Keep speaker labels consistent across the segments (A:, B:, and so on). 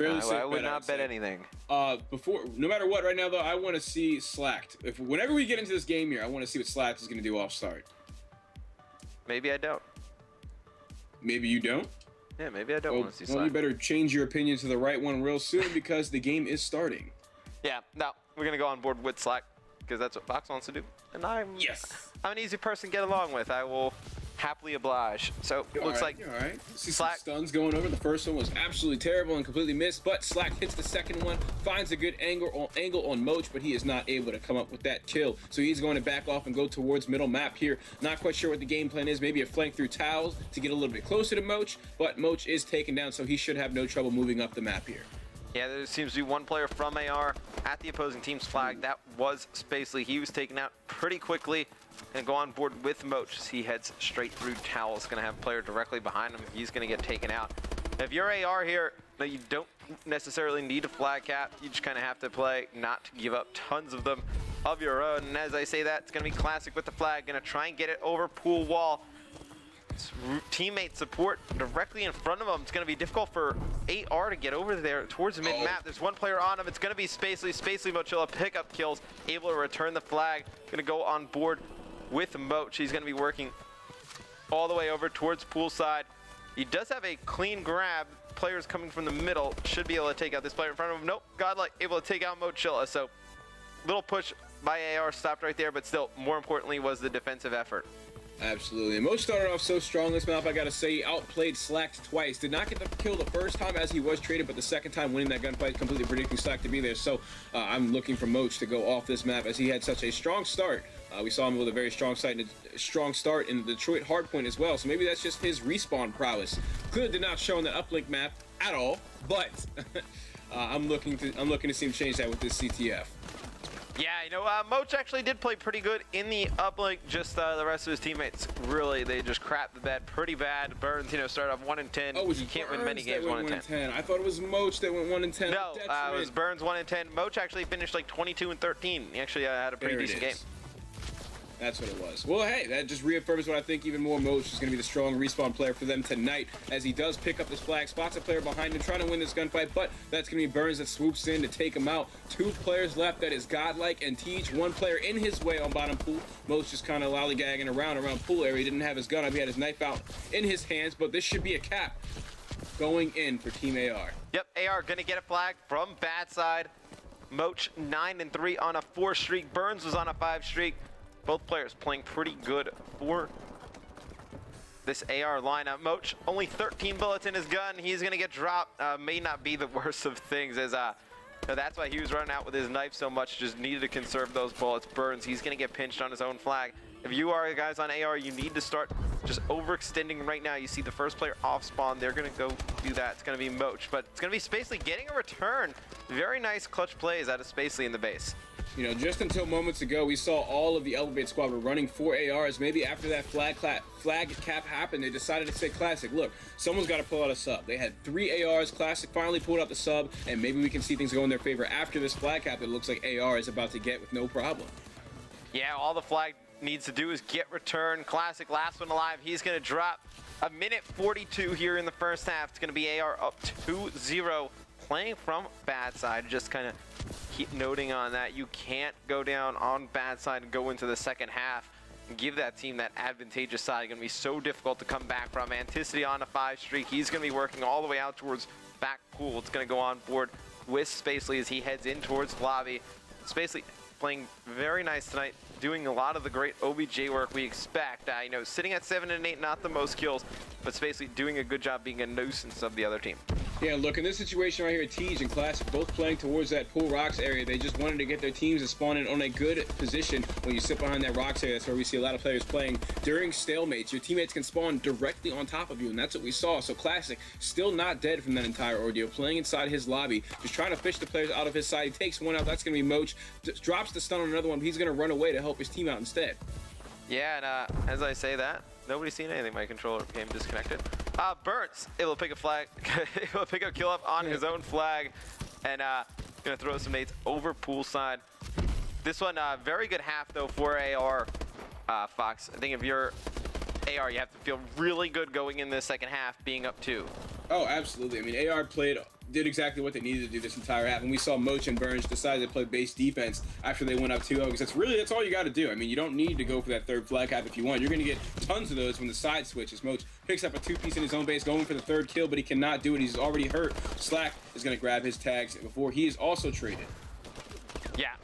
A: Fairly safe
B: I would
A: bet,
B: not bet anything.
A: No matter what, right now though, I want to see Slacked. Whenever we get into this game here, I want to see what Slacked is going to do off start.
B: Maybe I don't.
A: Maybe you don't.
B: Yeah, maybe I don't want to see Slacked.
A: Well, you better change your opinion to the right one real soon because the game is starting.
B: Yeah, no, we're gonna go on board with Slack because that's what Fox wants to do, and I'm an easy person to get along with. I will happily oblige. So it looks like
A: all right. See
B: Slack
A: some stuns going over. The first one was absolutely terrible and completely missed, but Slack hits the second one, finds a good angle on Moach, but he is not able to come up with that kill. So he's going to back off and go towards middle map here. Not quite sure what the game plan is. Maybe a flank through towels to get a little bit closer to Moach, but Moach is taken down, so he should have no trouble moving up the map here.
B: Yeah, there seems to be one player from AR at the opposing team's flag. That was Spacely. He was taken out pretty quickly and go on board with Moach as he heads straight through towels. Going to have a player directly behind him. He's going to get taken out. If you're AR here, you don't necessarily need a flag cap. You just kind of have to play not to give up tons of them of your own. And as I say that, it's going to be Classic with the flag. Going to try and get it over pool wall. Teammate support directly in front of him. It's going to be difficult for AR to get over there towards the mid-map. There's one player on him. It's going to be Spacely. Spacely Mochilla pickup kills, able to return the flag. Going to go on board with Moach. He's going to be working all the way over towards poolside. He does have a clean grab. Players coming from the middle should be able to take out this player in front of him. Nope, Godlike able to take out Mochilla. So little push by AR stopped right there, but still, more importantly, was the defensive effort.
A: Absolutely. And Moach started off so strong this map, I gotta say, he outplayed Slack twice. Did not get the kill the first time as he was traded, but the second time winning that gunfight, completely predicting Slack to be there. So I'm looking for Moach to go off this map as he had such a strong start. We saw him with a very strong start in the Detroit hardpoint as well. So maybe that's just his respawn prowess. Clearly did not show on the uplink map at all, but I'm looking to see him change that with this CTF.
B: Yeah, you know, Moach actually did play pretty good in the uplink. Just the rest of his teammates, really, they just crapped the bed pretty bad. Burns, you know, started off 1-10.
A: Oh,
B: you can't win many games 1-10.
A: I thought it was Moach that went 1-10.
B: No, it was Burns 1-10. Moach actually finished like 22-13. He actually had a pretty decent game.
A: That's what it was. Well, hey, that just reaffirms what I think even more. Moach is going to be the strong respawn player for them tonight as he does pick up his flag, spots a player behind him, trying to win this gunfight, but that's going to be Burns that swoops in to take him out. Two players left, that is Godlike and Teach. One player in his way on bottom pool. Moach just kind of lollygagging around pool area. He didn't have his gun up. He had his knife out in his hands, but this should be a cap going in for Team AR.
B: Yep, AR going to get a flag from bad side. Moach 9-3 on a 4 streak. Burns was on a 5 streak. Both players playing pretty good for this AR lineup. Moach, only 13 bullets in his gun. He's going to get dropped. May not be the worst of things, as that's why he was running out with his knife so much. Just needed to conserve those bullets. Burns, he's going to get pinched on his own flag. If you are guys on AR, you need to start just overextending right now. You see the first player off spawn. They're going to go do that. It's going to be Moach, but it's going to be Spacely getting a return. Very nice clutch plays out of Spacely in the base.
A: You know, just until moments ago, we saw all of the eLevate squad were running 4 ARs. Maybe after that flag cap happened, they decided to say Classic. Look, someone's got to pull out a sub. They had 3 ARs. Classic finally pulled out the sub, and maybe we can see things go in their favor after this flag cap that looks like AR is about to get with no problem.
B: Yeah, all the flag needs to do is get return. Classic, last one alive. He's going to drop a minute 42 here in the first half. It's going to be AR up 2-0, playing from bad side. Just kind of keep noting on that. You can't go down on bad side and go into the second half and give that team that advantageous side. Going to be so difficult to come back from. Anticity on a 5 streak. He's going to be working all the way out towards back pool. It's going to go on board with Spacely as he heads in towards lobby. Spacely playing very nice tonight, doing a lot of the great OBJ work we expect. You know, sitting at 7 and 8, not the most kills, but Spacely doing a good job being a nuisance of the other team.
A: Yeah, look, in this situation right here, Tej and Classic both playing towards that pool rocks area. They just wanted to get their teams to spawn in on a good position. When you sit behind that rocks area, that's where we see a lot of players playing during stalemates. Your teammates can spawn directly on top of you, and that's what we saw. So Classic still not dead from that entire ordeal, playing inside his lobby, just trying to fish the players out of his side. He takes one out. That's going to be Moach. Drops the stun on another one, but he's going to run away to help his team out instead.
B: Yeah, and as I say that, nobody's seen anything. My controller became disconnected. Burns able to pick a flag, able to pick a kill up on his own flag, and gonna throw some nades over poolside. This one, very good half though for AR. Fox, I think if you're AR, you have to feel really good going in the second half, being up 2.
A: Oh, absolutely. I mean, AR played did exactly what they needed to do this entire half, and we saw Moch and Burns decide to play base defense after they went up 2-0, because that's all you got to do. I mean, you don't need to go for that third flag cap if you want. You're going to get tons of those when the side switches. Moch picks up a 2-piece in his own base, going for the third kill, but he cannot do it. He's already hurt. Slack is going to grab his tags before he is also traded.
B: Yeah,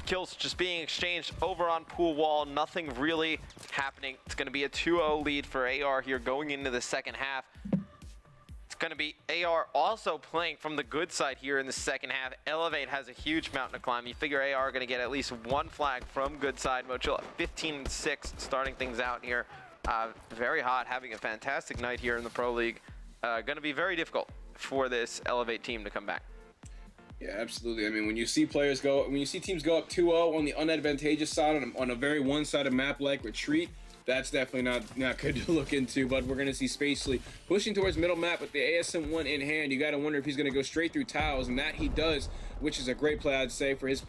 B: kills just being exchanged over on pool wall. Nothing really happening. It's going to be a 2-0 lead for AR here going into the second half. It's going to be AR also playing from the good side here in the second half. eLevate has a huge mountain to climb. You figure AR are going to get at least one flag from good side. Mochilla 15-6 starting things out here. Very hot, having a fantastic night here in the Pro League. Going to be very difficult for this eLevate team to come back.
A: Yeah, absolutely. I mean, when you see teams go up 2-0 on the unadvantageous side on a very one-sided map like Retreat, that's definitely not good to look into. But we're going to see Spacely pushing towards middle map with the ASM-1 in hand. You got to wonder if he's going to go straight through tiles, and that he does, which is a great play, I'd say, for his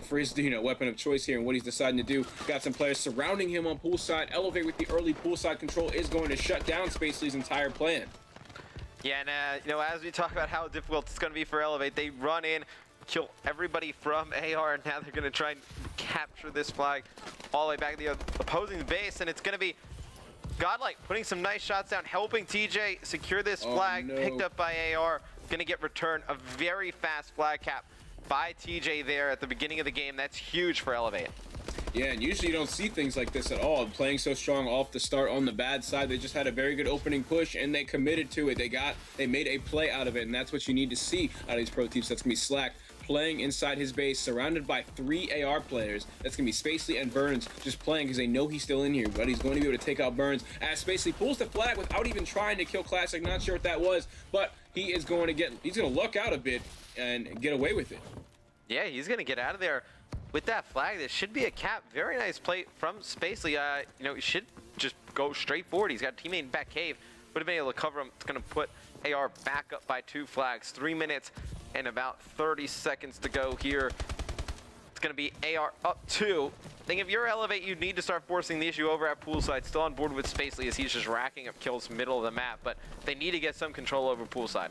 A: weapon of choice here and what he's deciding to do. Got some players surrounding him on poolside. eLevate with the early poolside control is going to shut down Spacely's entire plan.
B: Yeah, and as we talk about how difficult it's going to be for eLevate, they run in, kill everybody from AR, and now they're going to try and capture this flag all the way back to the opposing base, and it's going to be Godlike putting some nice shots down, helping TJ secure this flag, picked up by AR, going to get returned. A very fast flag cap by TJ there at the beginning of the game. That's huge for eLevate.
A: Yeah, and usually you don't see things like this at all. Playing so strong off the start on the bad side, they just had a very good opening push, and they committed to it. They made a play out of it, and that's what you need to see out of these pro teams. That's going to be Slack playing inside his base, surrounded by 3 AR players. That's going to be Spacely and Burns just playing because they know he's still in here, but he's going to be able to take out Burns as Spacely pulls the flag without even trying to kill Classic. Not sure what that was, but he's going to luck out a bit and get away with it. Yeah,
B: he's going to get out of there with that flag. This should be a cap. Very nice play from Spacely. He should just go straight forward. He's got a teammate in back cave. Would have been able to cover him. It's going to put AR back up by 2 flags. 3 minutes and about 30 seconds to go here. It's going to be AR up 2. I think if you're eLevate, you need to start forcing the issue over at poolside. Still on board with Spacely as he's just racking up kills middle of the map, but they need to get some control over poolside.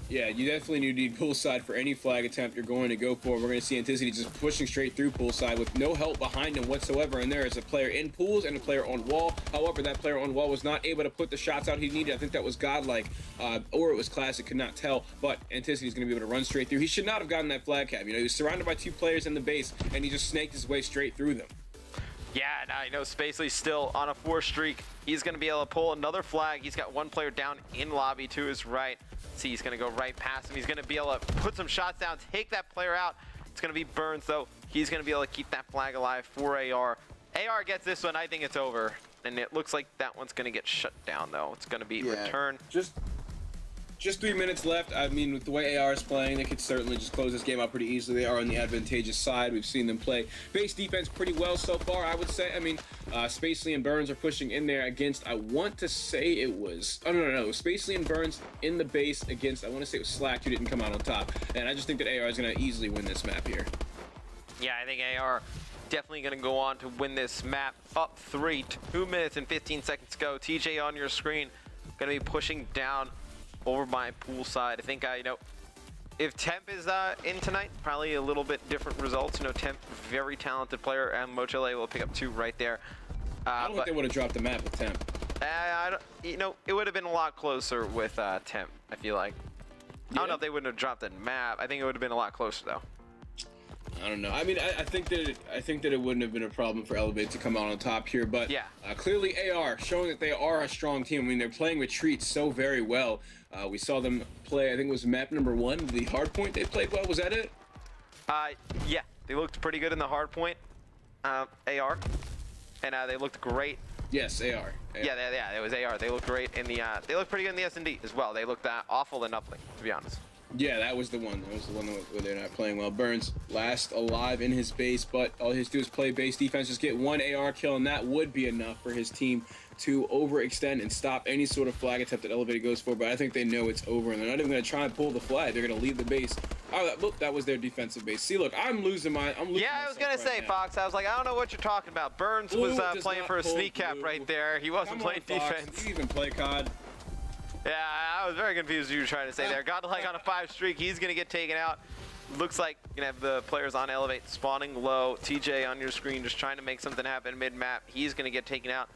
A: Yeah, you definitely need poolside for any flag attempt you're going to go for. We're going to see Anticity just pushing straight through poolside with no help behind him whatsoever. And there is a player in pools and a player on wall. However, that player on wall was not able to put the shots out he needed. I think that was Godlike, or it was Classic, could not tell. But Anticity is going to be able to run straight through. He should not have gotten that flag cap. He was surrounded by 2 players in the base, and he just snaked his way straight through them.
B: Yeah, now Spacely's still on a 4 streak. He's going to be able to pull another flag. He's got 1 player down in lobby to his right. See, he's going to go right past him. He's going to be able to put some shots down, take that player out. It's going to be Burns, though. He's going to be able to keep that flag alive for AR. AR gets this one. I think it's over. And it looks like that one's going to get shut down, though. It's going to be returned.
A: Just 3 minutes left. I mean, with the way AR is playing, they could certainly just close this game out pretty easily. They are on the advantageous side. We've seen them play base defense pretty well so far, I would say. I mean, Spacely and Burns are pushing in there against, I want to say it was, oh, no. Spacely and Burns in the base against, I want to say it was Slack who didn't come out on top. And I just think that AR is going to easily win this map here.
B: Yeah, I think AR definitely going to go on to win this map. Up 3, 2 minutes and 15 seconds to go. TJ on your screen, going to be pushing down over by poolside. I think, if Temp is in tonight, probably a little bit different results. Temp, very talented player, and Mochile will pick up 2 right there.
A: I don't think they would have dropped the map with Temp.
B: It would have been a lot closer with Temp, I feel like. Yeah. I don't know if they wouldn't have dropped the map. I think it would have been a lot closer, though.
A: I don't know. I mean, I think that it wouldn't have been a problem for eLevate to come out on top here, but yeah, clearly AR showing that they are a strong team. I mean, they're playing Retreat so very well. We saw them play, I think it was map number 1, the hard point. They played well. Was that it?
B: Yeah, they looked pretty good in the hard point, AR, and they looked great.
A: Yes, AR.
B: Yeah, it was AR. They looked great in the. They looked pretty good in the S&D as well. They looked awful in Uplink, to be honest.
A: Yeah, that was the one. That was the one where they're not playing well. Burns last alive in his base, but all he has to do is play base defense, just get 1 AR kill, and that would be enough for his team to overextend and stop any sort of flag attempt that eLevate goes for. But I think they know it's over, and they're not even going to try and pull the flag. They're going to leave the base. Oh, look, that was their defensive base. See, look, I'm losing my.
B: Yeah, I was going to say, Fox. I was like, I don't know what you're talking about. Burns was playing for a sneak cap right there. He wasn't playing defense.
A: You even play COD.
B: Yeah, I was very confused what you were trying to say there. Godlike on a 5 streak. He's going to get taken out. Looks like you're going to have the players on Elevate spawning low. TJ on your screen just trying to make something happen mid-map. He's going to get taken out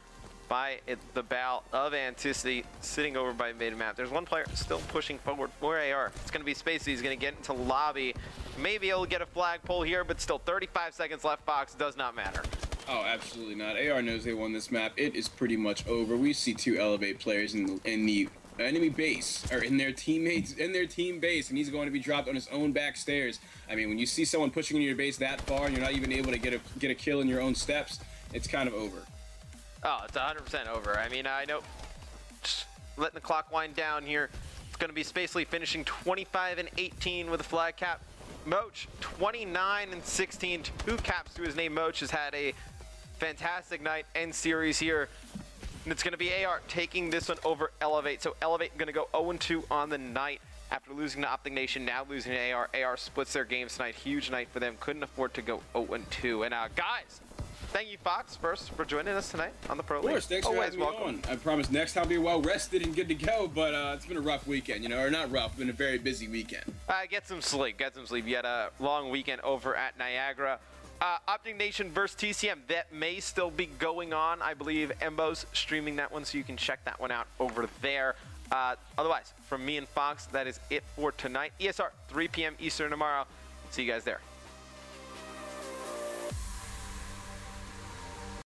B: by the Bow of Anticity sitting over by mid-map. There's one player still pushing forward for AR. It's going to be Spacey. He's going to get into lobby. Maybe he'll get a flagpole here, but still 35 seconds left, Fox. Does not matter.
A: Oh, absolutely not. AR knows they won this map. It is pretty much over. We see 2 Elevate players in the enemy base, or in their team base, and he's going to be dropped on his own back stairs. I mean, when you see someone pushing into your base that far and you're not even able to get a kill in your own steps, it's kind of over.
B: Oh, it's 100% over. I mean, I know, just letting the clock wind down here. It's going to be Spacely finishing 25 and 18 with a flag cap. Moch, 29 and 16, 2 caps to his name. Moch has had a fantastic night and series here. And it's going to be AR taking this one over Elevate. So Elevate going to go 0-2 on the night after losing to Optic Nation, now losing to AR. AR splits their games tonight. Huge night for them. Couldn't afford to go 0-2. And guys, thank you, Fox, first for joining us tonight on the Pro League.
A: Of course, thanks for having me on. I promise next time I'll be well rested and good to go, but it's been a rough weekend, you know, or not rough, been a very busy weekend.
B: Get some sleep, You had a long weekend over at Niagara. Optic Nation versus TCM, that may still be going on. I believe Embo's streaming that one, so you can check that one out over there. Otherwise, from me and Fox, that is it for tonight. ESR, 3 p.m. Eastern tomorrow. See you guys there.